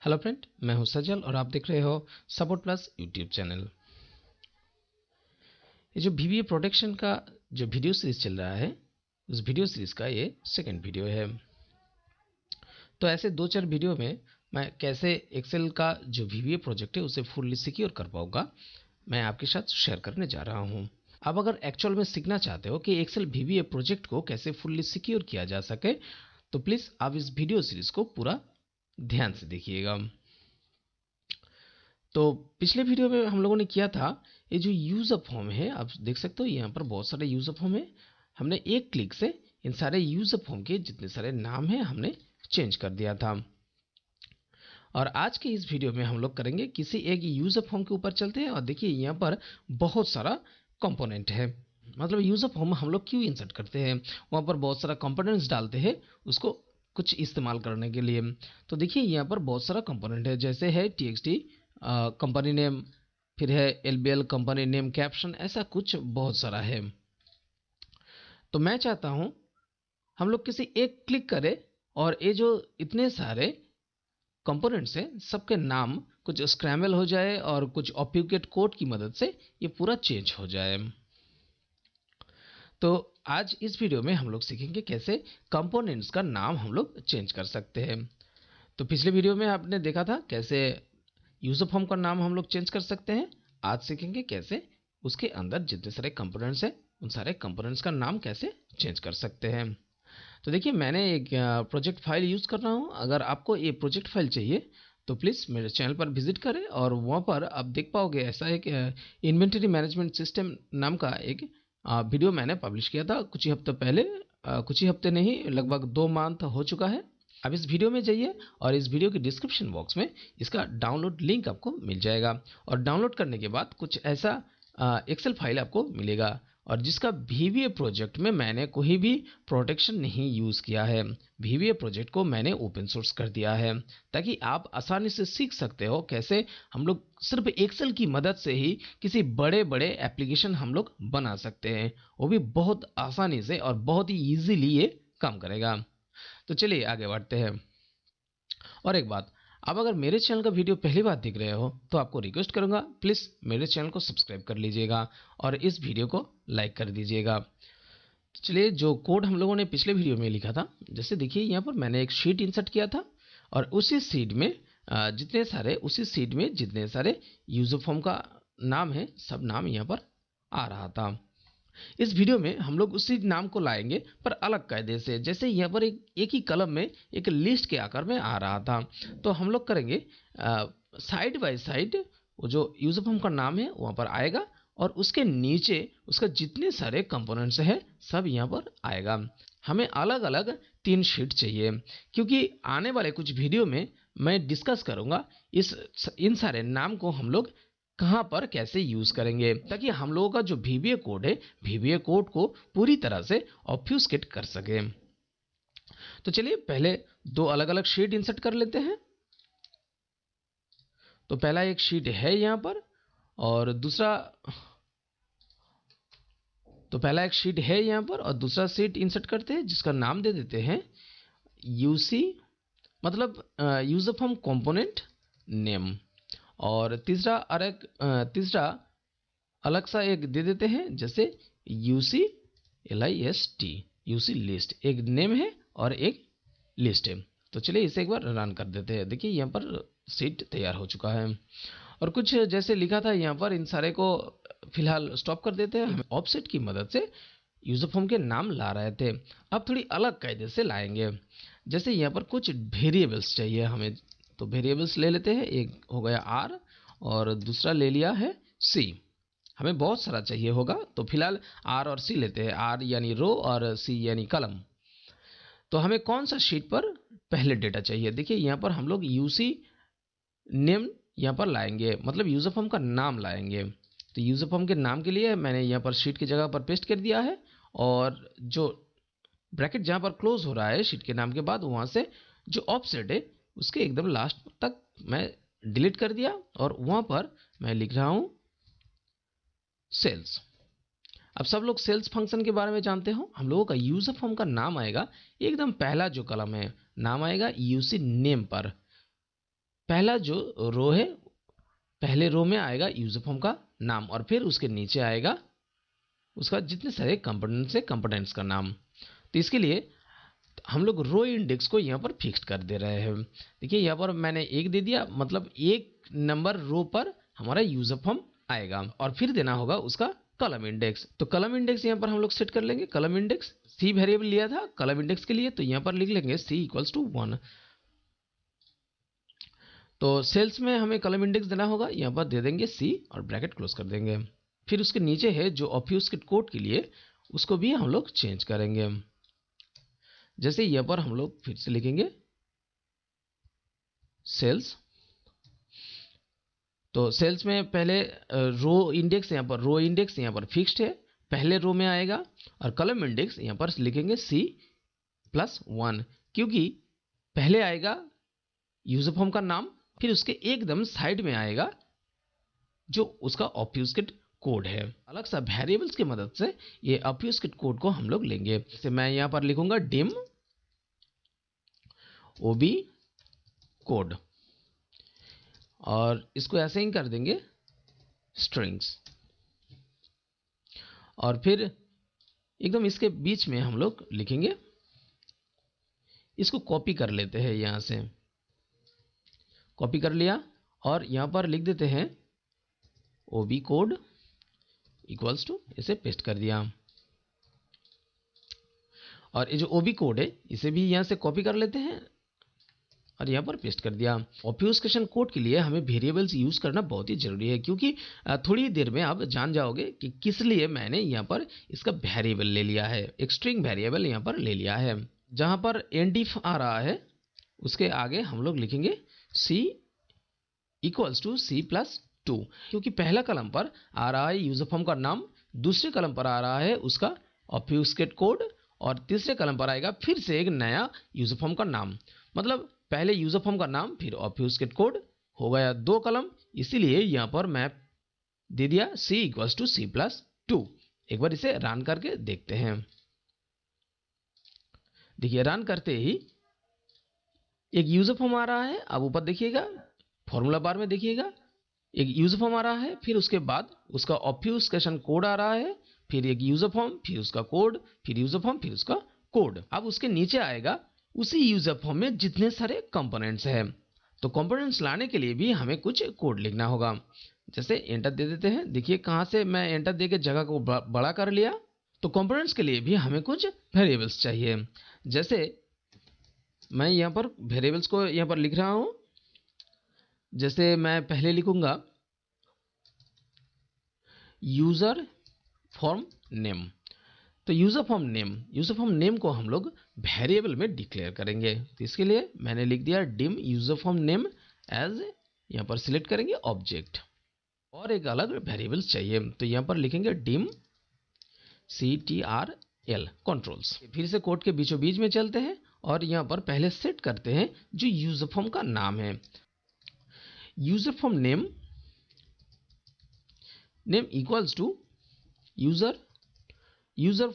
Hello friend, मैं हूं सजल और आप देख रहे हो सपोर्ट प्लस यूट्यूब चैनल। ये जो VBA प्रोटेक्शन का जो वीडियो सीरीज चल रहा है, उस वीडियो सीरीज का ये सेकंड वीडियो है। तो ऐसे 2-4 वीडियो में मैं कैसे एक्सेल का जो VBA प्रोजेक्ट है उसे फुल्ली सिक्योर कर पाऊंगा, मैं आपके साथ शेयर करने जा रहा हूं। आप अगर एक्चुअल में सीखना चाहते हो कि एक्सेल VBA प्रोजेक्ट को कैसे फुल्ली सिक्योर किया जा सके, तो प्लीज़ आप इस वीडियो सीरीज को पूरा ध्यान से देखिएगा। तो पिछले वीडियो में हम लोगों ने किया था, ये जो यूज़र फॉर्म है आप देख सकते हो, यहाँ पर बहुत सारे यूज़र फॉर्म है। हमने एक क्लिक से इन सारे यूज़र फॉर्म के जितने सारे नाम हैं हमने चेंज कर दिया था। और आज के इस वीडियो में हम लोग करेंगे किसी एक यूज़र फॉर्म के ऊपर चलते हैं और देखिए यहाँ पर बहुत सारा कंपोनेंट है। मतलब यूज़र फॉर्म हम लोग क्यों इंसर्ट करते हैं, वहाँ पर बहुत सारा कंपोनेंट्स डालते हैं उसको कुछ इस्तेमाल करने के लिए। तो देखिए यहाँ पर बहुत सारा कंपोनेंट है, जैसे है TXT कंपनी नेम, फिर है LBL कंपनी नेम कैप्शन, ऐसा कुछ बहुत सारा है। तो मैं चाहता हूं हम लोग किसी एक क्लिक करें और ये जो इतने सारे कंपोनेंट्स हैं सबके नाम कुछ स्क्रैम्बल हो जाए और कुछ ऑब्फ्यूकेट कोड की मदद से ये पूरा चेंज हो जाए। तो आज इस वीडियो में हम लोग सीखेंगे कैसे कंपोनेंट्स का नाम हम लोग चेंज कर सकते हैं। तो पिछले वीडियो में आपने देखा था कैसे यूज़र फॉर्म का नाम हम लोग चेंज कर सकते हैं। आज सीखेंगे कैसे उसके अंदर जितने सारे कंपोनेंट्स हैं उन सारे कंपोनेंट्स का नाम कैसे चेंज कर सकते हैं। तो देखिए मैंने एक प्रोजेक्ट फाइल यूज़ कर रहा हूँ। अगर आपको ये प्रोजेक्ट फाइल चाहिए तो प्लीज़ मेरे चैनल पर विजिट करें और वहाँ पर आप देख पाओगे ऐसा एक इन्वेंटरी मैनेजमेंट सिस्टम नाम का एक वीडियो मैंने पब्लिश किया था कुछ ही हफ्ते पहले। कुछ ही हफ्ते नहीं, लगभग 2 मंथ हो चुका है। अब इस वीडियो में जाइए और इस वीडियो के डिस्क्रिप्शन बॉक्स में इसका डाउनलोड लिंक आपको मिल जाएगा और डाउनलोड करने के बाद कुछ ऐसा एक्सेल फाइल आपको मिलेगा और जिसका VBA प्रोजेक्ट में मैंने कोई भी प्रोटेक्शन नहीं यूज़ किया है। VBA प्रोजेक्ट को मैंने ओपन सोर्स कर दिया है ताकि आप आसानी से सीख सकते हो कैसे हम लोग सिर्फ एक्सेल की मदद से ही किसी बड़े बड़े एप्लीकेशन हम लोग बना सकते हैं, वो भी बहुत आसानी से और बहुत ही ईजीली ये काम करेगा। तो चलिए आगे बढ़ते हैं। और एक बात, आप अगर मेरे चैनल का वीडियो पहली बार देख रहे हो तो आपको रिक्वेस्ट करूंगा प्लीज़ मेरे चैनल को सब्सक्राइब कर लीजिएगा और इस वीडियो को लाइक कर दीजिएगा। तो चलिए, जो कोड हम लोगों ने पिछले वीडियो में लिखा था, जैसे देखिए यहाँ पर मैंने एक शीट इंसर्ट किया था और उसी शीट में जितने सारे यूजर फॉर्म का नाम है सब नाम यहाँ पर आ रहा था। इस वीडियो में हम लोग उसी नाम को लाएंगे पर अलग कायदे से, जैसे यहाँ पर एक ही कलम में एक लिस्ट के आकार में आ रहा था। तो हम लोग करेंगे साइड बाय साइड, वो जो यूजर फॉर्म का नाम है वहाँ पर आएगा और उसके नीचे उसका जितने सारे कंपोनेंट्स हैं सब यहाँ पर आएगा। हमें अलग अलग 3 शीट चाहिए क्योंकि आने वाले कुछ वीडियो में मैं डिस्कस करूँगा इन सारे नाम को हम लोग कहाँ पर कैसे यूज करेंगे ताकि हम लोगों का जो VBA कोड है VBA कोड को पूरी तरह से ऑब्फ्यूस्केट कर सके। तो चलिए पहले 2 अलग अलग शीट इंसर्ट कर लेते हैं। तो पहला एक शीट है यहाँ पर और दूसरा शीट इंसर्ट करते हैं जिसका नाम दे देते हैं UC, मतलब यूजर फॉर्म कंपोनेंट नेम। और तीसरा अलग सा एक दे देते हैं जैसे UC LIST, UC लिस्ट, एक नेम है और एक लिस्ट है। तो चलिए इसे एक बार रन कर देते हैं। देखिए यहाँ पर शीट तैयार हो चुका है और कुछ जैसे लिखा था यहाँ पर इन सारे को फिलहाल स्टॉप कर देते हैं। हम ऑफसेट की मदद से यूजर फॉर्म के नाम ला रहे थे, अब थोड़ी अलग कायदे से लाएंगे। जैसे यहाँ पर कुछ वेरिएबल्स चाहिए हमें, तो वेरिएबल्स ले लेते हैं। एक हो गया R और दूसरा ले लिया है C। हमें बहुत सारा चाहिए होगा तो फिलहाल R और C लेते हैं, R यानी रो और C यानी कलम। तो हमें कौन सा शीट पर पहले डेटा चाहिए, देखिए यहाँ पर हम लोग UC नेम यहाँ पर लाएंगे, मतलब यूजर फॉर्म का नाम लाएंगे। तो यूजर फॉर्म के नाम के लिए मैंने यहाँ पर शीट की जगह पर पेस्ट कर दिया है और जो ब्रैकेट जहाँ पर क्लोज हो रहा है शीट के नाम के बाद, वहाँ से जो ऑफसेट है उसके एकदम लास्ट तक मैं डिलीट कर दिया और वहाँ पर मैं लिख रहा हूँ सेल्स। अब सब लोग सेल्स फंक्शन के बारे में जानते हो। हम लोगों का यूजर फॉर्म का नाम आएगा एकदम पहला जो कलम है, नाम आएगा UC नेम पर। पहला जो रो है, पहले रो में आएगा यूजर फॉर्म का नाम और फिर उसके नीचे आएगा उसका जितने सारे कंपोनेंट्स है कंपोनेंट्स का नाम। तो इसके लिए हम लोग रो इंडेक्स को यहाँ पर फिक्स कर दे रहे हैं। देखिए यहाँ पर मैंने 1 दे दिया, मतलब 1 नंबर रो पर हमारा यूजर फॉर्म आएगा और फिर देना होगा उसका कॉलम इंडेक्स। तो कॉलम इंडेक्स यहाँ पर हम लोग सेट कर लेंगे। कॉलम इंडेक्स सी वेरिएबल लिया था कॉलम इंडेक्स के लिए, तो यहाँ पर लिख लेंगे सी इक्वल्स टू 1। तो सेल्स में हमें कॉलम इंडेक्स देना होगा, यहाँ पर दे देंगे सी और ब्रैकेट क्लोज कर देंगे। फिर उसके नीचे है जो ऑब्फ्यूस्केट कोड के लिए, उसको भी हम लोग चेंज करेंगे। जैसे यहाँ पर हम लोग फिर से लिखेंगे सेल्स, तो सेल्स में पहले रो इंडेक्स यहाँ पर फिक्स्ड है, पहले रो में आएगा और कॉलम इंडेक्स यहाँ पर लिखेंगे C+1, क्योंकि पहले आएगा यूजर फॉर्म का नाम, फिर उसके एकदम साइड में आएगा जो उसका ऑब्फ्यूस्केट कोड है। अलग सा वेरिएबल्स की मदद से ये ऑब्फ्यूस्केट कोड को हम लोग लेंगे। जैसे मैं यहाँ पर लिखूंगा डिम ओबी कोड और इसको ऐसे ही कर देंगे स्ट्रिंग्स, और फिर एकदम इसके बीच में हम लोग लिखेंगे, इसको कॉपी कर लेते हैं, यहाँ से कॉपी कर लिया और यहाँ पर लिख देते हैं ओबी कोड इक्वल्स टू, इसे पेस्ट कर दिया। और ये जो ओबी कोड है इसे भी यहाँ से कॉपी कर लेते हैं और यहाँ पर पेस्ट कर दिया। ऑब्फ्यूस्केशन कोड के लिए हमें वेरिएबल्स यूज करना बहुत ही जरूरी है, क्योंकि थोड़ी देर में आप जान जाओगे कि किस लिए मैंने यहाँ पर इसका वेरिएबल ले लिया है, एक स्ट्रिंग वेरिएबल यहाँ पर ले लिया है। जहाँ पर एनडिफ आ रहा है उसके आगे हम लोग लिखेंगे सी इक्वल्स टू C+2, क्योंकि पहला कलम पर आ रहा है यूजर फॉर्म का नाम, दूसरे कलम पर आ रहा है उसका ऑब्फ्यूस्केट कोड और तीसरे कलम पर आएगा फिर से एक नया यूजर फॉर्म का नाम। मतलब पहले यूजर फॉर्म का नाम फिर ऑब्फ्यूस्केट कोड, हो गया 2 कलम। इसीलिए यहाँ पर मैं दे दिया C इक्वल्स टू C+2। एक बार इसे रन करके देखते हैं। देखिए रन करते ही एक यूजर फॉर्म आ रहा है। अब ऊपर देखिएगा फॉर्मूला बार में देखिएगा एक यूजर फॉर्म आ रहा है, फिर उसके बाद उसका ऑब्फ्यूस्केशन कोड आ रहा है, फिर एक यूजर फॉर्म, फिर उसका कोड, फिर यूजर फॉर्म, फिर उसका कोड। अब उसके नीचे आएगा उसी यूजर फॉर्म में जितने सारे कंपोनेंट्स हैं। तो कंपोनेंट्स लाने के लिए भी हमें कुछ कोड लिखना होगा। जैसे एंटर दे देते हैं। देखिए कहाँ से मैं एंटर दे के जगह को बड़ा कर लिया। तो कंपोनेंट्स के लिए भी हमें कुछ वेरिएबल्स चाहिए। जैसे मैं यहाँ पर वेरिएबल्स को यहाँ पर लिख रहा हूँ। जैसे मैं पहले लिखूंगा यूजर फॉर्म नेम। तो यूजर फॉर्म नेम को हम लोग वेरिएबल में डिक्लेयर करेंगे। तो इसके लिए मैंने लिख दिया dim user form name as, यहाँ पर सिलेक्ट करेंगे ऑब्जेक्ट, और एक अलग वेरिएबल्स चाहिए। तो यहाँ पर लिखेंगे डिम CTRL कंट्रोल्स। फिर से कोड के बीचों बीच में चलते हैं और यहाँ पर पहले सेट करते हैं जो यूजर फॉर्म का नाम है। User form name equals to user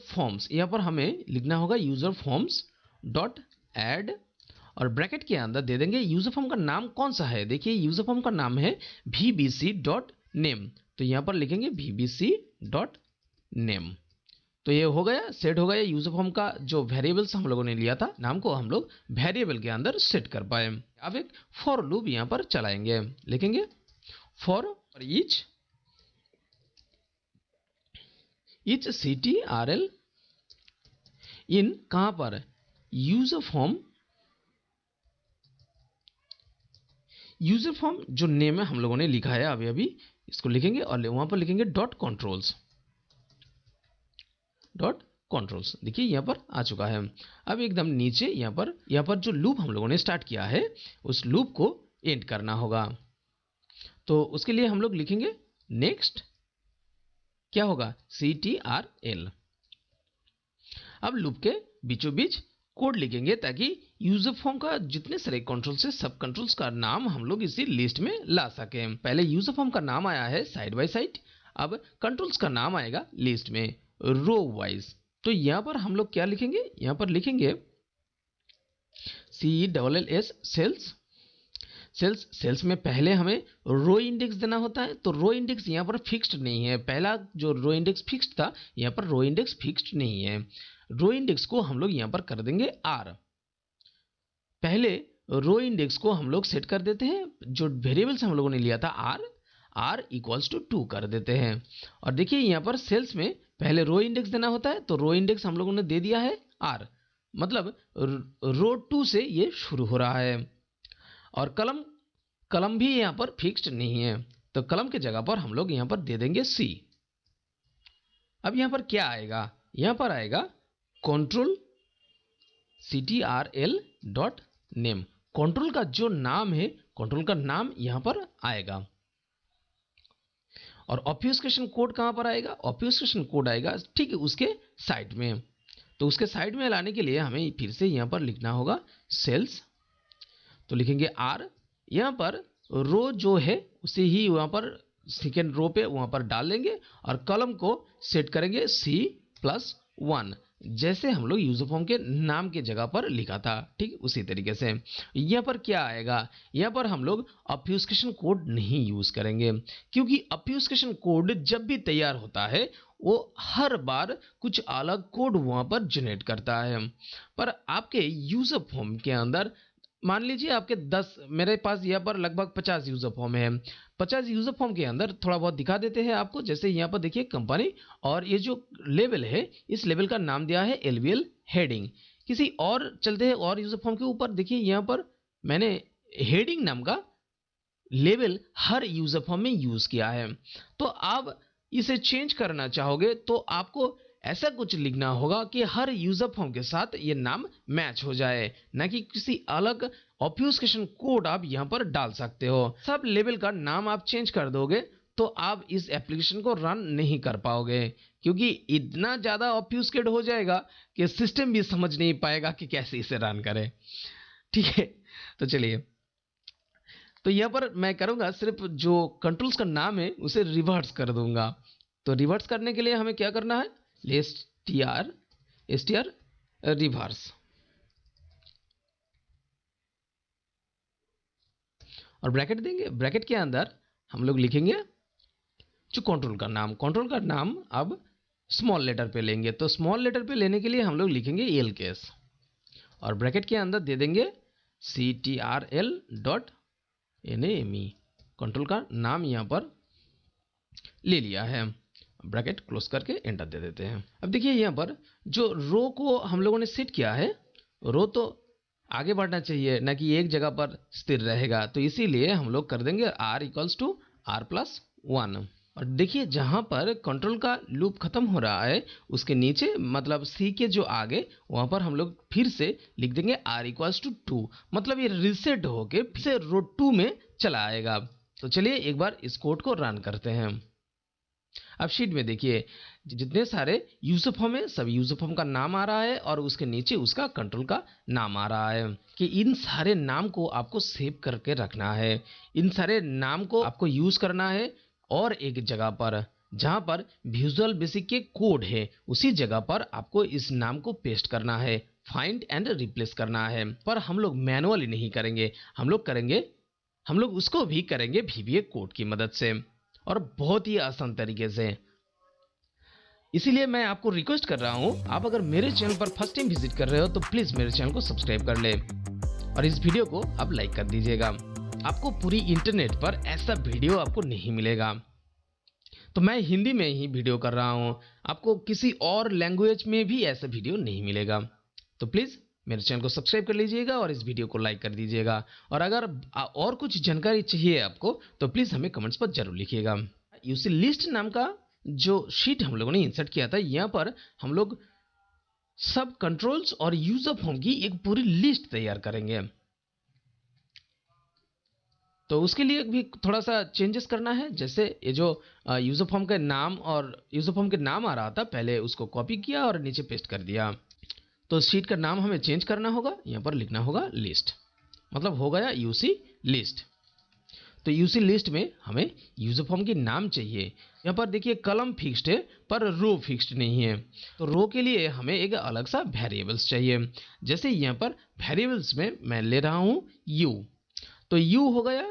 forms. यहाँ पर हमें लिखना होगा यूजर फॉर्म्स डॉट एड, और ब्रैकेट के अंदर दे देंगे यूजर फॉर्म का नाम कौन सा है। देखिए यूजर फॉर्म का नाम है VBC.name, तो यहाँ पर लिखेंगे VBC.name। तो ये हो गया, सेट हो गया यूजर फॉर्म का जो वेरिएबल्स हम लोगों ने लिया था, नाम को हम लोग वेरिएबल के अंदर सेट कर पाए। अब एक फॉर लूप यहाँ पर चलाएंगे। लिखेंगे फॉर ईच CTRL इन, कहां पर, यूजर फॉर्म जो नेम है हम लोगों ने लिखा है अभी इसको लिखेंगे और वहां पर लिखेंगे डॉट कंट्रोल्स। देखिए यहाँ पर आ चुका है। अब एकदम नीचे यहाँ पर जो लूप हम लोगों ने स्टार्ट किया है उस लूप को एंड करना होगा। तो उसके लिए हम लोग लिखेंगे नेक्स्ट, क्या होगा, CTRL। अब लूप के बीचों बीच कोड लिखेंगे ताकि यूजर फॉर्म का जितने सारे कंट्रोल्स है सब कंट्रोल्स का नाम हम लोग इसी लिस्ट में ला सकें। पहले यूजर फॉर्म का नाम आया है साइड बाय साइड, अब कंट्रोल्स का नाम आएगा लिस्ट में रो वाइज। तो यहाँ पर हम लोग क्या लिखेंगे, यहाँ पर लिखेंगे CELLS सेल्स। सेल्स में पहले हमें रो इंडेक्स देना होता है, तो रो इंडेक्स यहाँ पर फिक्स्ड नहीं है। पहला जो रो इंडेक्स फिक्स्ड था, यहाँ पर रो इंडेक्स फिक्स्ड नहीं है। रो इंडेक्स को हम लोग यहाँ पर कर देंगे r। पहले रो इंडेक्स को हम लोग सेट कर देते हैं, जो वेरिएबल्स हम लोगों ने लिया था r इक्वल्स टू 2 कर देते हैं। और देखिए यहाँ पर सेल्स में पहले रो इंडेक्स देना होता है, तो रो इंडेक्स हम लोगों ने दे दिया है r, मतलब रो 2 से ये शुरू हो रहा है। और कलम भी यहाँ पर फिक्स्ड नहीं है, तो कलम के जगह पर हम लोग यहाँ पर दे देंगे c। अब यहाँ पर क्या आएगा, यहाँ पर आएगा control ctrl dot name. Control का जो नाम है, कंट्रोल का नाम यहाँ पर आएगा। और ऑब्फ्यूस्केशन कोड कहाँ पर आएगा, ऑब्फ्यूस्केशन कोड आएगा ठीक है उसके साइड में। तो उसके साइड में लाने के लिए हमें फिर से यहाँ पर लिखना होगा सेल्स, तो लिखेंगे r, यहाँ पर रो जो है उसे ही वहाँ पर सेकेंड रो पे वहाँ पर डाल देंगे और कॉलम को सेट करेंगे c+1, जैसे हम लोग यूजर फॉर्म के नाम के जगह पर लिखा था, ठीक उसी तरीके से। यहाँ पर क्या आएगा, यहाँ पर हम लोग ऑब्फ्यूस्केशन कोड नहीं यूज करेंगे, क्योंकि ऑब्फ्यूस्केशन कोड जब भी तैयार होता है वो हर बार कुछ अलग कोड वहाँ पर जनरेट करता है। पर आपके यूजर फॉर्म के अंदर मान लीजिए आपके 10, मेरे पास यहाँ पर लगभग 50 यूजर फॉर्म है। 50 यूजर फॉर्म के अंदर थोड़ा बहुत दिखा देते हैं आपको, जैसे यहाँ पर देखिए कंपनी, और ये जो लेवल है इस लेवल का नाम दिया है LVL हेडिंग। किसी और चलते हैं और यूजर फॉर्म के ऊपर, देखिए यहाँ पर मैंने हेडिंग नाम का लेवल हर यूजर फॉर्म में यूज किया है। तो आप इसे चेंज करना चाहोगे तो आपको ऐसा कुछ लिखना होगा कि हर यूजर फॉर्म के साथ ये नाम मैच हो जाए, ना कि किसी अलग ऑब्फ्यूस्केशन कोड आप यहाँ पर डाल सकते हो। सब लेवल का नाम आप चेंज कर दोगे तो आप इस एप्लीकेशन को रन नहीं कर पाओगे, क्योंकि इतना ज़्यादा ऑब्फ्यूस्केट हो जाएगा कि सिस्टम भी समझ नहीं पाएगा कि कैसे इसे रन करें, ठीक है। तो चलिए, तो यहाँ पर मैं करूँगा सिर्फ जो कंट्रोल्स का नाम है उसे रिवर्स कर दूंगा। तो रिवर्स करने के लिए हमें क्या करना है, str रिवर्स, और ब्रैकेट देंगे। ब्रैकेट के अंदर हम लोग लिखेंगे जो कंट्रोल का नाम अब स्मॉल लेटर पे लेंगे, तो स्मॉल लेटर पे लेने के लिए हम लोग लिखेंगे एल केस, और ब्रैकेट के अंदर दे देंगे ctrl डॉट name। कंट्रोल का नाम यहाँ पर ले लिया है, ब्रैकेट क्लोज करके एंटर दे देते हैं। अब देखिए यहाँ पर जो रो को हम लोगों ने सेट किया है, रो तो आगे बढ़ना चाहिए, ना कि एक जगह पर स्थिर रहेगा, तो इसीलिए हम लोग कर देंगे r इक्वल्स टू r+1। और देखिए जहाँ पर कंट्रोल का लूप खत्म हो रहा है उसके नीचे, मतलब c के जो आगे, वहाँ पर हम लोग फिर से लिख देंगे r इक्वल्स टू 2, मतलब ये रिसेट होके फिर से रो 2 में चला आएगा। तो चलिए एक बार इस कोड को रन करते हैं। अब शीट में देखिए जितने सारे यूजर फॉर्म है, सब यूजर फॉर्म का नाम आ रहा है और उसके नीचे उसका कंट्रोल का नाम आ रहा है। कि इन सारे नाम को आपको सेव करके रखना है, इन सारे नाम को आपको यूज करना है, और एक जगह पर जहां पर विजुअल बेसिक के कोड है उसी जगह पर आपको इस नाम को पेस्ट करना है, फाइंड एंड रिप्लेस करना है। पर हम लोग मैनुअली नहीं करेंगे, हम लोग उसको भी करेंगे VBA कोड की मदद से, और बहुत ही आसान तरीके से। इसीलिए मैं आपको रिक्वेस्ट कर रहा हूं, आप अगर मेरे चैनल पर फर्स्ट टाइम विजिट कर रहे हो तो प्लीज मेरे चैनल को सब्सक्राइब कर ले, और इस वीडियो को आप लाइक कर दीजिएगा। आपको पूरी इंटरनेट पर ऐसा वीडियो आपको नहीं मिलेगा, तो मैं हिंदी में ही वीडियो कर रहा हूं, आपको किसी और लैंग्वेज में भी ऐसा वीडियो नहीं मिलेगा। तो प्लीज मेरे चैनल को सब्सक्राइब कर लीजिएगा और इस वीडियो को लाइक कर दीजिएगा। और अगर और कुछ जानकारी चाहिए आपको तो प्लीज हमें कमेंट्स पर जरूर लिखिएगा। यूसी लिस्ट नाम का जो शीट हम लोगों ने इंसर्ट किया था, यहाँ पर हम लोग सब कंट्रोल्स और यूजर फॉर्म की एक पूरी लिस्ट तैयार करेंगे। तो उसके लिए भी थोड़ा सा चेंजेस करना है, जैसे ये जो यूजर फॉर्म का नाम और यूजर फॉर्म के नाम आ रहा था, पहले उसको कॉपी किया और नीचे पेस्ट कर दिया। तो शीट का नाम हमें चेंज करना होगा, यहाँ पर लिखना होगा लिस्ट, मतलब हो गया यूसी लिस्ट। तो यूसी लिस्ट में हमें यूजर फॉर्म की नाम चाहिए। यहाँ पर देखिए कलम फिक्स्ड है पर रो फिक्स्ड नहीं है, तो रो के लिए हमें एक अलग सा वेरिएबल्स चाहिए। जैसे यहाँ पर वेरिएबल्स में मैं ले रहा हूँ यू, तो तो u हो गया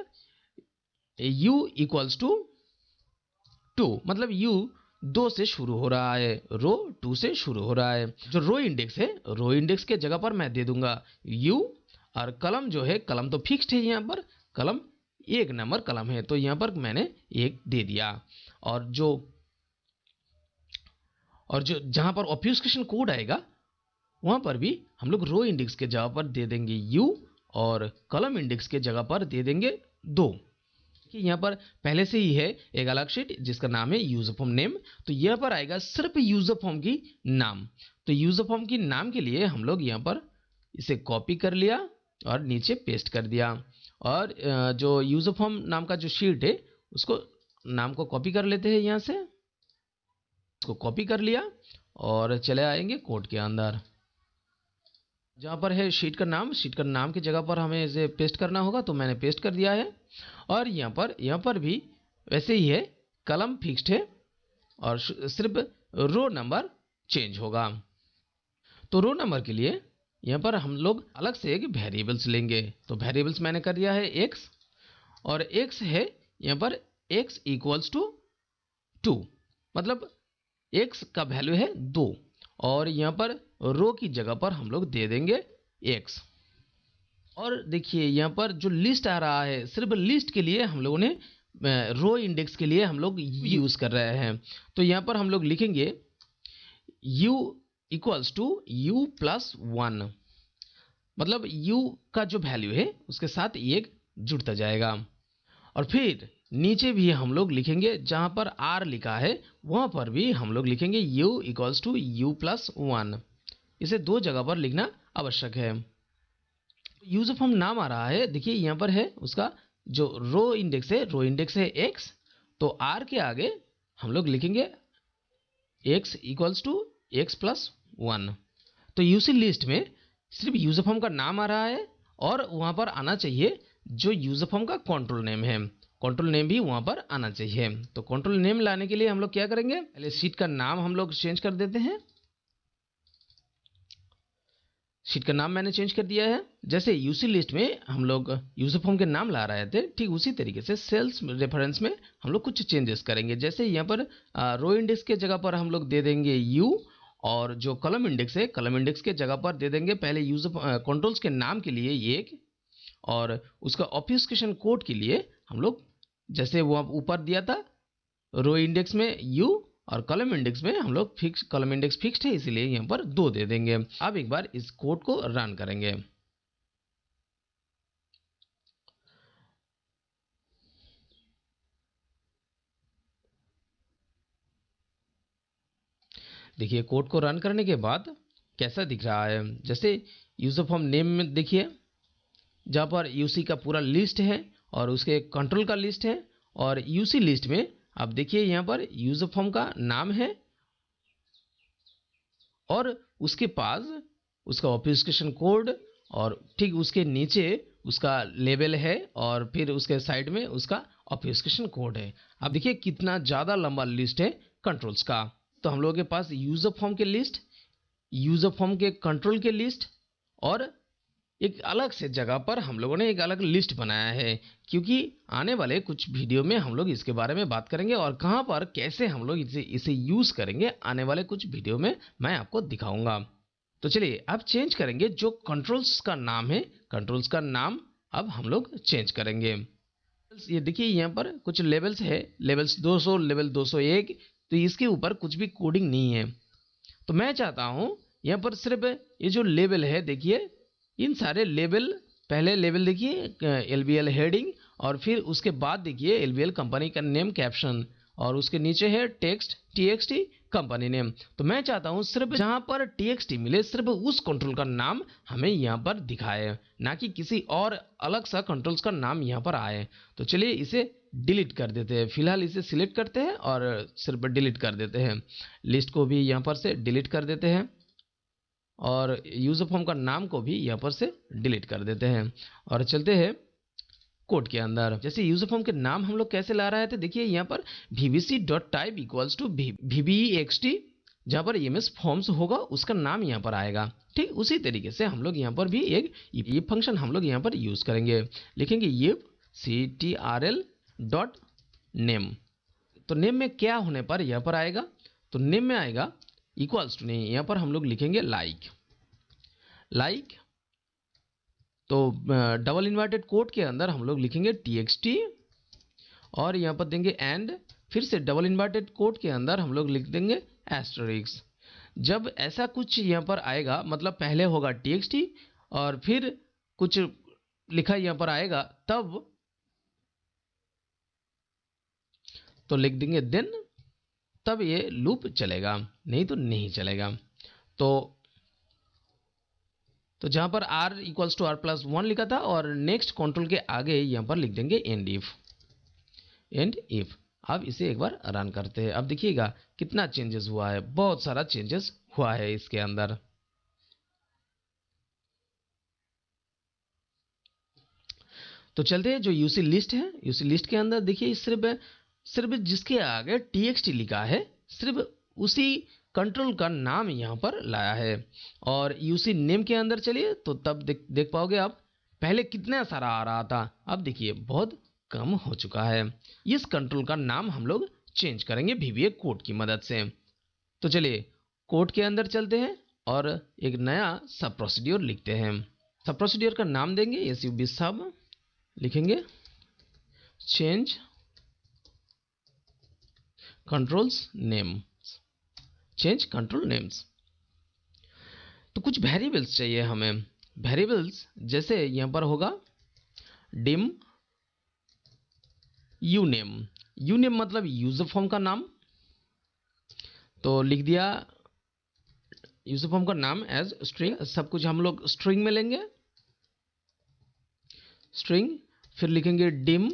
u इक्वल्स टू 2, मतलब u 2 से शुरू हो रहा है, रो 2 से शुरू हो रहा है। जो रो इंडेक्स है, रो इंडेक्स के जगह पर मैं दे दूंगा u, और कलम जो है, कलम तो फिक्स्ड है, यहाँ पर कलम 1 नंबर कलम है, तो यहाँ पर मैंने 1 दे दिया। और जो जहां पर ऑब्फ्यूस्केशन कोड आएगा वहां पर भी हम लोग रो इंडेक्स के जगह पर दे देंगे u, और कॉलम इंडेक्स के जगह पर दे देंगे 2। कि यहाँ पर पहले से ही है एक अलग शीट जिसका नाम है यूजर फॉर्म नेम, तो यहाँ पर आएगा सिर्फ यूजर फॉर्म की नाम। तो यूजर फॉर्म की नाम के लिए हम लोग यहाँ पर इसे कॉपी कर लिया और नीचे पेस्ट कर दिया। और जो यूजर फॉर्म नाम का जो शीट है उसको नाम को कॉपी कर लेते हैं, यहाँ से इसको कॉपी कर लिया और चले आएंगे कोड के अंदर। जहाँ पर है शीट का नाम की जगह पर हमें इसे पेस्ट करना होगा, तो मैंने पेस्ट कर दिया है। और यहाँ पर भी वैसे ही है, कलम फिक्स्ड है और सिर्फ रो नंबर चेंज होगा। तो रो नंबर के लिए यहाँ पर हम लोग अलग से एक वेरिएबल्स लेंगे। तो वेरिएबल्स मैंने कर दिया है x, और x है यहाँ पर x इक्वल्स टू 2, मतलब x का वैल्यू है 2, और यहाँ पर रो की जगह पर हम लोग दे देंगे x। और देखिए यहाँ पर जो लिस्ट आ रहा है, सिर्फ लिस्ट के लिए हम लोगों ने रो इंडेक्स के लिए हम लोग यूज कर रहे हैं। तो यहाँ पर हम लोग लिखेंगे u equals to u plus 1, मतलब u का जो वैल्यू है उसके साथ एक जुड़ता जाएगा। और फिर नीचे भी हम लोग लिखेंगे, जहां पर r लिखा है वहां पर भी हम लोग लिखेंगे u equals to u plus 1। इसे 2 जगह पर लिखना आवश्यक है। यूजर फॉर्म नाम आ रहा है, देखिए यहाँ पर है उसका जो रो इंडेक्स है x, तो r के आगे हम लोग लिखेंगे x equals to x plus 1। तो यूसी लिस्ट में सिर्फ यूजर फॉर्म का नाम आ रहा है, और वहां पर आना चाहिए जो यूजर फॉर्म का कंट्रोल नेम है, कंट्रोल नेम भी वहां पर आना चाहिए। तो कंट्रोल नेम लाने के लिए हम लोग क्या करेंगे, पहले शीट का नाम हम लोग चेंज कर देते हैं। शीट का नाम मैंने चेंज कर दिया है। जैसे यूसी लिस्ट में हम लोग यूजर फॉर्म के नाम ला रहे थे, ठीक उसी तरीके से सेल्स रेफरेंस में हम लोग कुछ चेंजेस करेंगे। जैसे यहाँ पर रो इंडेक्स के जगह पर हम लोग दे देंगे u, और जो कॉलम इंडेक्स है, कॉलम इंडेक्स के जगह पर दे देंगे पहले यूजर कंट्रोल्स के नाम के लिए 1, और उसका ऑब्फ्यूस्केशन कोड के लिए हम लोग जैसे वो ऊपर दिया था रो इंडेक्स में u, और कॉलम इंडेक्स में हम लोग कॉलम इंडेक्स फिक्स्ड है इसीलिए यहाँ पर 2 दे देंगे। अब एक बार इस कोड को रन करेंगे। देखिए कोड को रन करने के बाद कैसा दिख रहा है। जैसे यूजर फॉर्म नेम में देखिए जहाँ पर यूसी का पूरा लिस्ट है और उसके कंट्रोल का लिस्ट है, और यूसी लिस्ट में आप देखिए यहाँ पर यूजर फॉर्म का नाम है और उसके पास उसका ऑब्फ्यूस्केशन कोड, और ठीक उसके नीचे उसका लेबल है, और फिर उसके साइड में उसका ऑब्फ्यूस्केशन कोड है। अब देखिए कितना ज़्यादा लंबा लिस्ट है कंट्रोल्स का। तो हम लोगों के पास यूजर फॉर्म के लिस्ट, यूजर फॉर्म के कंट्रोल के लिस्ट, और एक अलग से जगह पर हम लोगों ने एक अलग लिस्ट बनाया है, क्योंकि आने वाले कुछ वीडियो में हम लोग इसके बारे में बात करेंगे, और कहां पर कैसे हम लोग इसे यूज करेंगे आने वाले कुछ वीडियो में मैं आपको दिखाऊंगा। तो चलिए अब चेंज करेंगे जो कंट्रोल्स का नाम है, कंट्रोल्स का नाम अब हम लोग चेंज करेंगे। ये देखिए यहाँ पर कुछ लेवल्स है, लेवल्स 200, लेवल 201, तो इसके ऊपर कुछ भी कोडिंग नहीं है। तो मैं चाहता हूँ यहाँ पर सिर्फ ये जो लेवल है, देखिए इन सारे लेवल, पहले लेवल देखिए एलबीएल हेडिंग, और फिर उसके बाद देखिए एलबीएल कंपनी का नेम कैप्शन, और उसके नीचे है टेक्स्ट टीएक्सटी कंपनी नेम। तो मैं चाहता हूं सिर्फ जहां पर टीएक्सटी मिले सिर्फ उस कंट्रोल का नाम हमें यहां पर दिखाए, ना कि किसी और अलग सा कंट्रोल्स का नाम यहां पर आए। तो चलिए इसे डिलीट कर देते हैं, फिलहाल इसे सिलेक्ट करते हैं और सिर्फ डिलीट कर देते हैं। लिस्ट को भी यहाँ पर से डिलीट कर देते हैं, और यूजर फॉर्म का नाम को भी यहाँ पर से डिलीट कर देते हैं, और चलते हैं कोड के अंदर। जैसे यूजर फॉर्म के नाम हम लोग कैसे ला रहे थे, देखिए यहाँ पर vbc.type इक्वल्स टू vbxt जहाँ पर ईएमएस फॉर्म्स होगा उसका नाम यहाँ पर आएगा। ठीक उसी तरीके से हम लोग यहाँ पर भी एक ये फंक्शन हम लोग यहाँ पर यूज़ करेंगे। लिखेंगे ये ctrl डॉट नेम। तो नेम में क्या होने पर यहाँ पर आएगा, तो नेम में आएगा इक्वल्स टू, नहीं यहाँ पर हम लोग लिखेंगे लाइक। तो डबल इन्वर्टेड कोट के अंदर हम लोग लिखेंगे txt और यहाँ पर देंगे एंड, फिर से डबल इन्वर्टेड कोट के अंदर हम लोग लिख देंगे एस्टरिक्स। जब ऐसा कुछ यहाँ पर आएगा मतलब पहले होगा txt और फिर कुछ लिखा यहाँ पर आएगा तब तो लिख देंगे देन, तब ये लूप चलेगा, नहीं तो नहीं चलेगा। तो जहां पर r इक्वल्स टू r+1 लिखा था और नेक्स्ट कंट्रोल के आगे यहां पर लिख देंगे एंड इफ। अब इसे एक बार रन करते हैं। अब देखिएगा कितना चेंजेस हुआ है, बहुत सारा चेंजेस हुआ है इसके अंदर। तो चलते हैं जो यूसी लिस्ट है, यूसी लिस्ट के अंदर देखिए सिर्फ जिसके आगे txt लिखा है सिर्फ उसी कंट्रोल का नाम यहाँ पर लाया है। और यूसी नेम के अंदर चलिए तो तब देख पाओगे आप पहले कितना सारा आ रहा था, अब देखिए बहुत कम हो चुका है। इस कंट्रोल का नाम हम लोग चेंज करेंगे VBA कोड की मदद से। तो चलिए कोड के अंदर चलते हैं और एक नया सब प्रोसीड्यूर लिखते हैं। सब प्रोसीड्यूर का नाम देंगे SUB सब, लिखेंगे change controls name, change control names. तो कुछ वेरिएबल्स चाहिए हमें। वेरिएबल्स जैसे यहां पर होगा डिम यूनेम मतलब यूजर फॉर्म का नाम, तो लिख दिया यूजर फॉर्म का नाम एज स्ट्रिंग। सब कुछ हम लोग स्ट्रिंग में लेंगे, स्ट्रिंग। फिर लिखेंगे डिम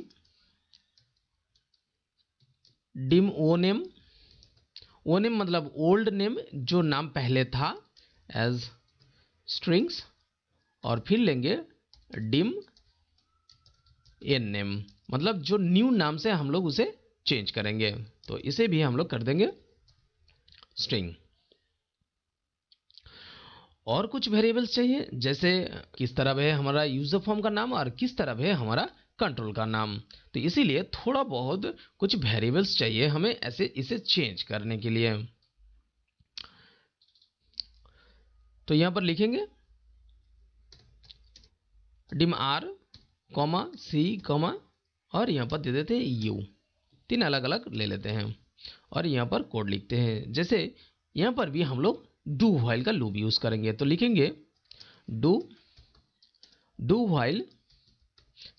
ओनेम मतलब ओल्ड नेम, जो नाम पहले था एज स्ट्रिंग्स। और फिर लेंगे डिम एन नेम मतलब जो न्यू नाम से हम लोग उसे चेंज करेंगे, तो इसे भी हम लोग कर देंगे स्ट्रिंग। और कुछ वेरिएबल्स चाहिए जैसे किस तरह है हमारा यूजर फॉर्म का नाम और किस तरह है हमारा कंट्रोल का नाम। तो इसीलिए थोड़ा बहुत कुछ वेरिएबल्स चाहिए हमें ऐसे इसे चेंज करने के लिए। तो यहां पर लिखेंगे डिम आर सी और यहां पर दे देते हैं यू, 3 अलग अलग ले लेते हैं और यहां पर कोड लिखते हैं। जैसे यहां पर भी हम लोग डू व्हाइल का लूप यूज करेंगे, तो लिखेंगे डू व्हाइल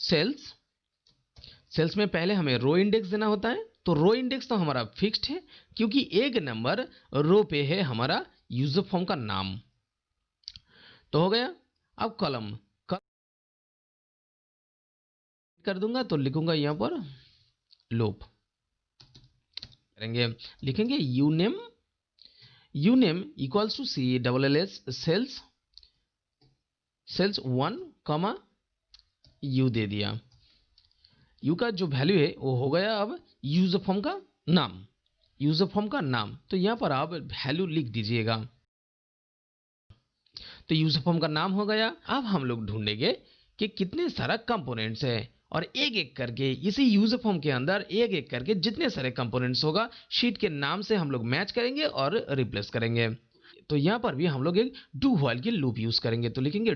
सेल्स में पहले हमें रो इंडेक्स देना होता है। तो रो इंडेक्स तो हमारा फिक्स्ड है क्योंकि एक नंबर रो पे है हमारा यूजर फॉर्म का नाम। तो हो गया। अब कॉलम कर दूंगा तो लिखूंगा यहां पर लूप करेंगे, लिखेंगे uname equals to CLLS cells 1 U दे दिया। यू का जो वैल्यू है वो हो गया अब यूजर फॉर्म का नाम। तो यहां पर आप वैल्यू लिख दीजिएगा। तो यूजर फॉर्म का नाम हो गया। अब हम लोग ढूंढेंगे कि कितने सारा कंपोनेंट्स है और एक एक करके इसी यूजर फॉर्म के अंदर एक एक करके जितने सारे कंपोनेंट्स होगा शीट के नाम से हम लोग मैच करेंगे और रिप्लेस करेंगे। तो यहां पर भी हम लोग एक डू व्हाइल की लूप यूज करेंगे, तो लिखेंगे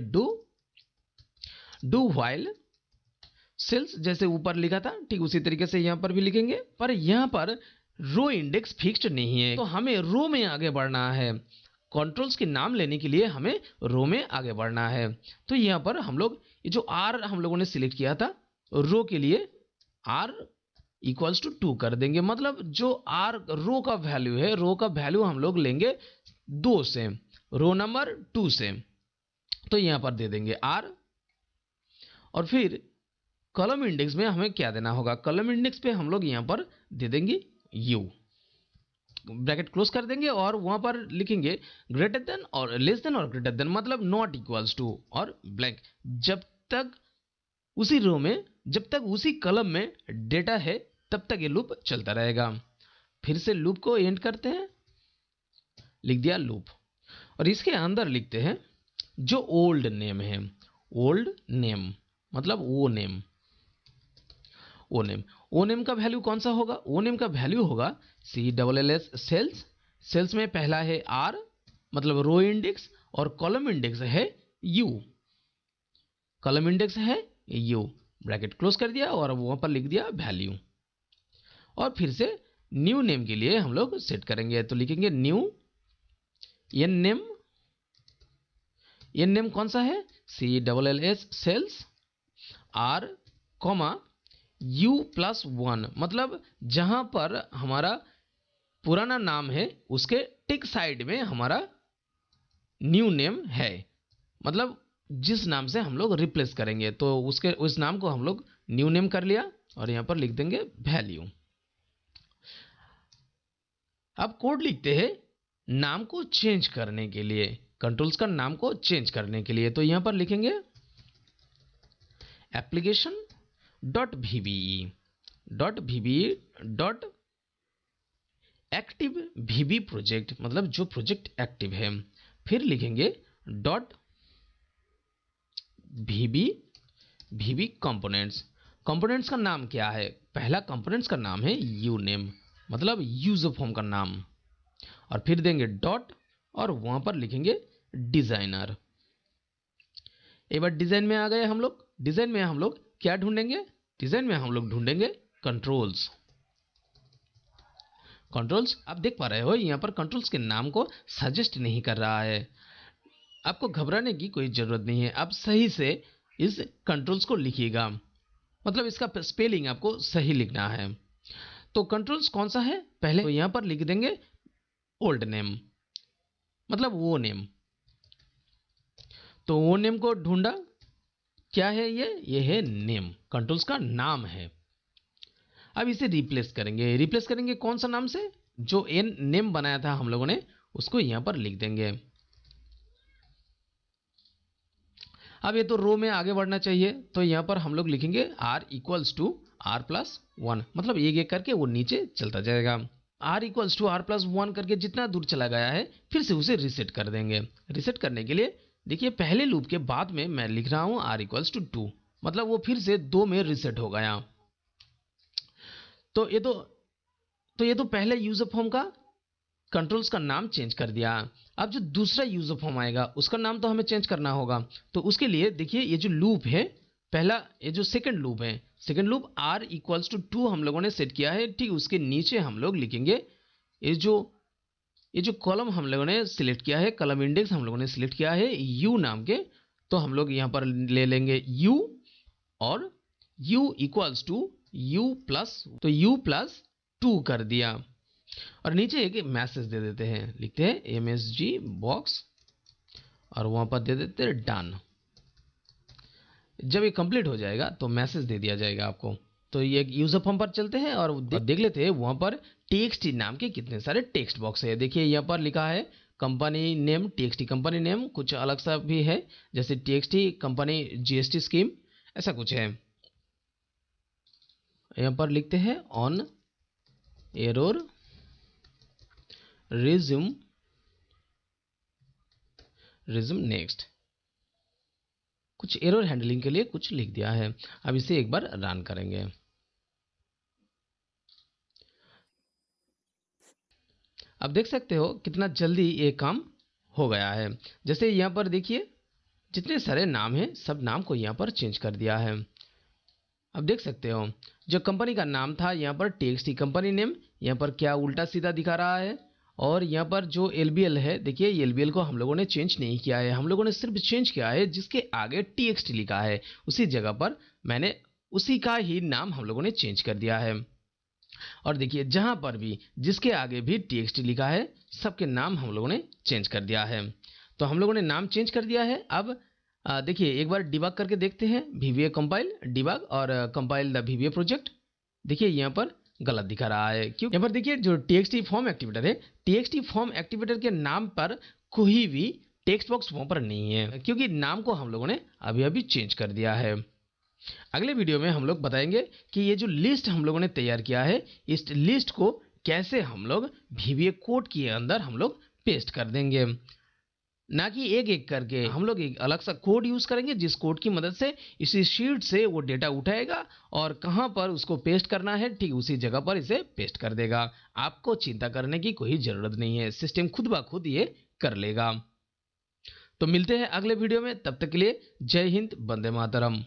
डू व्हाइल सेल्स, जैसे ऊपर लिखा था ठीक उसी तरीके से यहां पर भी लिखेंगे। पर यहां पर रो इंडेक्स फिक्स्ड नहीं है, तो हमें रो में आगे बढ़ना है। कंट्रोल्स के नाम लेने के लिए हमें रो में आगे बढ़ना है। तो यहां पर हम लोग ये जो आर हम लोगों ने सिलेक्ट किया था रो के लिए r इक्वल्स टू 2 कर देंगे। मतलब जो r रो का वैल्यू है, रो का वैल्यू हम लोग लेंगे 2 से, रो नंबर 2 से। तो यहां पर दे देंगे r और फिर कॉलम इंडेक्स में हमें क्या देना होगा, कॉलम इंडेक्स पे हम लोग यहां पर दे देंगे u, ब्रैकेट क्लोज कर देंगे और वहां पर लिखेंगे ग्रेटर देन और लेस देन और ग्रेटर देन मतलब नॉट इक्वल्स टू और ब्लैंक। जब तक उसी रो में, जब तक उसी कॉलम में डेटा है तब तक ये लूप चलता रहेगा। फिर से लूप को एंड करते हैं लिख दिया लूप। और इसके अंदर लिखते हैं जो ओल्ड नेम है, ओल्ड नेम मतलब ओ नेम। ओ नेम, ओ नेम का वैल्यू कौन सा होगा? ओ नेम का वैल्यू होगा CLLS सेल्स। सेल्स में पहला है R मतलब रो इंडेक्स और कॉलम इंडेक्स है U। कॉलम इंडेक्स है U, ब्रैकेट क्लोज कर दिया और वहां पर लिख दिया वैल्यू। और फिर से न्यू नेम के लिए हम लोग सेट करेंगे, तो लिखेंगे new n name. N name कौन सा है? CLLS सेल्स R U+1 मतलब जहां पर हमारा पुराना नाम है उसके टिक साइड में हमारा न्यू नेम है, मतलब जिस नाम से हम लोग रिप्लेस करेंगे, तो उसके उस नाम को हम लोग न्यू नेम कर लिया और यहां पर लिख देंगे वैल्यू। अब कोड लिखते हैं नाम को चेंज करने के लिए, कंट्रोल्स का नाम को चेंज करने के लिए, तो यहां पर लिखेंगे application.vbe active प्रोजेक्ट मतलब जो प्रोजेक्ट एक्टिव है। फिर लिखेंगे .vb कंपोनेंट्स। कंपोनेंट्स का नाम क्या है? पहला कंपोनेंट्स का नाम है यूनेम मतलब यूजर फॉर्म का नाम। और फिर देंगे डॉट और वहां पर लिखेंगे डिजाइनर। एक बार डिजाइन में आ गए हम लोग। डिजाइन में हम लोग क्या ढूंढेंगे? डिजाइन में हम लोग ढूंढेंगे कंट्रोल्स। कंट्रोल्स आप देख पा रहे हो यहां पर कंट्रोल्स के नाम को सजेस्ट नहीं कर रहा है। आपको घबराने की कोई जरूरत नहीं है, आप सही से इस कंट्रोल्स को लिखिएगा, मतलब इसका स्पेलिंग आपको सही लिखना है। तो कंट्रोल्स कौन सा है? पहले तो यहां पर लिख देंगे ओल्ड नेम मतलब वो नेम। तो वो नेम को ढूंढा, क्या है ये है नेम, कंट्रोल्स का नाम है। अब इसे रिप्लेस करेंगे। रिप्लेस करेंगे कौन सा नाम से? जो एन नेम बनाया था हम लोगों ने उसको यहां पर लिख देंगे। अब ये तो रो में आगे बढ़ना चाहिए, तो यहां पर हम लोग लिखेंगे R=R+1 मतलब एक एक करके वो नीचे चलता जाएगा। R=R+1 करके जितना दूर चला गया है फिर से उसे रीसेट कर देंगे। रीसेट करने के लिए देखिए पहले लूप के बाद में मैं लिख रहा हूं R=2 मतलब वो फिर से 2 में रीसेट हो गया। तो ये तो पहले यूजर फॉर्म का कंट्रोल्स का नाम चेंज कर दिया। अब जो दूसरा यूजर फॉर्म आएगा उसका नाम तो हमें चेंज करना होगा। तो उसके लिए देखिए ये जो लूप है पहला, ये जो सेकंड लूप है, सेकंड लूप R=2 हम लोगों ने सेट किया है। ठीक उसके नीचे हम लोग लिखेंगे ये जो कॉलम हम लोगों ने सिलेक्ट किया है, कॉलम इंडेक्स हम लोगों ने सिलेक्ट किया है U नाम के, तो हम लोग यहां पर ले लेंगे U और U=U+, तो U+2 कर दिया। और नीचे एक मैसेज दे देते हैं, लिखते हैं MSG बॉक्स और वहां पर दे देते हैं डन। जब ये कंप्लीट हो जाएगा तो मैसेज दे दिया जाएगा आपको। तो ये यूजर फॉर्म पर चलते हैं और देख लेते हैं वहां पर TXT नाम के कितने सारे टेक्स्ट बॉक्स है। देखिए यहाँ पर लिखा है company name, TXT company name, कुछ अलग सा भी है जैसे TXT कंपनी GST स्कीम, ऐसा कुछ है। यहाँ पर लिखते हैं ऑन एरर रिज्यूम नेक्स्ट, कुछ एरर हैंडलिंग के लिए कुछ लिख दिया है। अब इसे एक बार रन करेंगे। अब देख सकते हो कितना जल्दी ये काम हो गया है। जैसे यहाँ पर देखिए जितने सारे नाम हैं सब नाम को यहाँ पर चेंज कर दिया है। अब देख सकते हो जो कंपनी का नाम था यहाँ पर TXT कंपनी नेम, यहाँ पर क्या उल्टा सीधा दिखा रहा है। और यहाँ पर जो LBL है, देखिए LBL को हम लोगों ने चेंज नहीं किया है, हम लोगों ने सिर्फ चेंज किया है जिसके आगे TXT लिखा है उसी जगह पर मैंने उसी का ही नाम हम लोगों ने चेंज कर दिया है। और देखिए जहां पर भी जिसके आगे भी TXT लिखा है सबके नाम हम लोगों ने चेंज कर दिया है। तो हम लोगों ने नाम चेंज कर दिया है। अब देखिए एक बार डिबग करके देखते हैं, VBA कंपाइल डिबग और कंपाइल द VBA प्रोजेक्ट। देखिए यहाँ पर गलत दिखा रहा है, क्यों? यहाँ पर देखिए जो TXT फॉर्म एक्टिवेटर है, TXT फॉर्म एक्टिवेटर के नाम पर कोई भी टेक्स्ट बॉक्स वहां पर नहीं है, क्योंकि नाम को हम लोगों ने अभी अभी चेंज कर दिया है। अगले वीडियो में हम लोग बताएंगे कि ये जो लिस्ट हम लोगों ने तैयार किया है, इस लिस्ट को कैसे हम लोग VBA कोड के अंदर हम लोग पेस्ट कर देंगे, ना कि एक एक करके। हम लोग एक अलग सा कोड यूज करेंगे जिस कोड की मदद से इसी शीट से वो डेटा उठाएगा और कहाँ पर उसको पेस्ट करना है ठीक उसी जगह पर इसे पेस्ट कर देगा। आपको चिंता करने की कोई जरूरत नहीं है, सिस्टम खुद ब खुद ये कर लेगा। तो मिलते हैं अगले वीडियो में, तब तक के लिए जय हिंद, वंदे मातरम।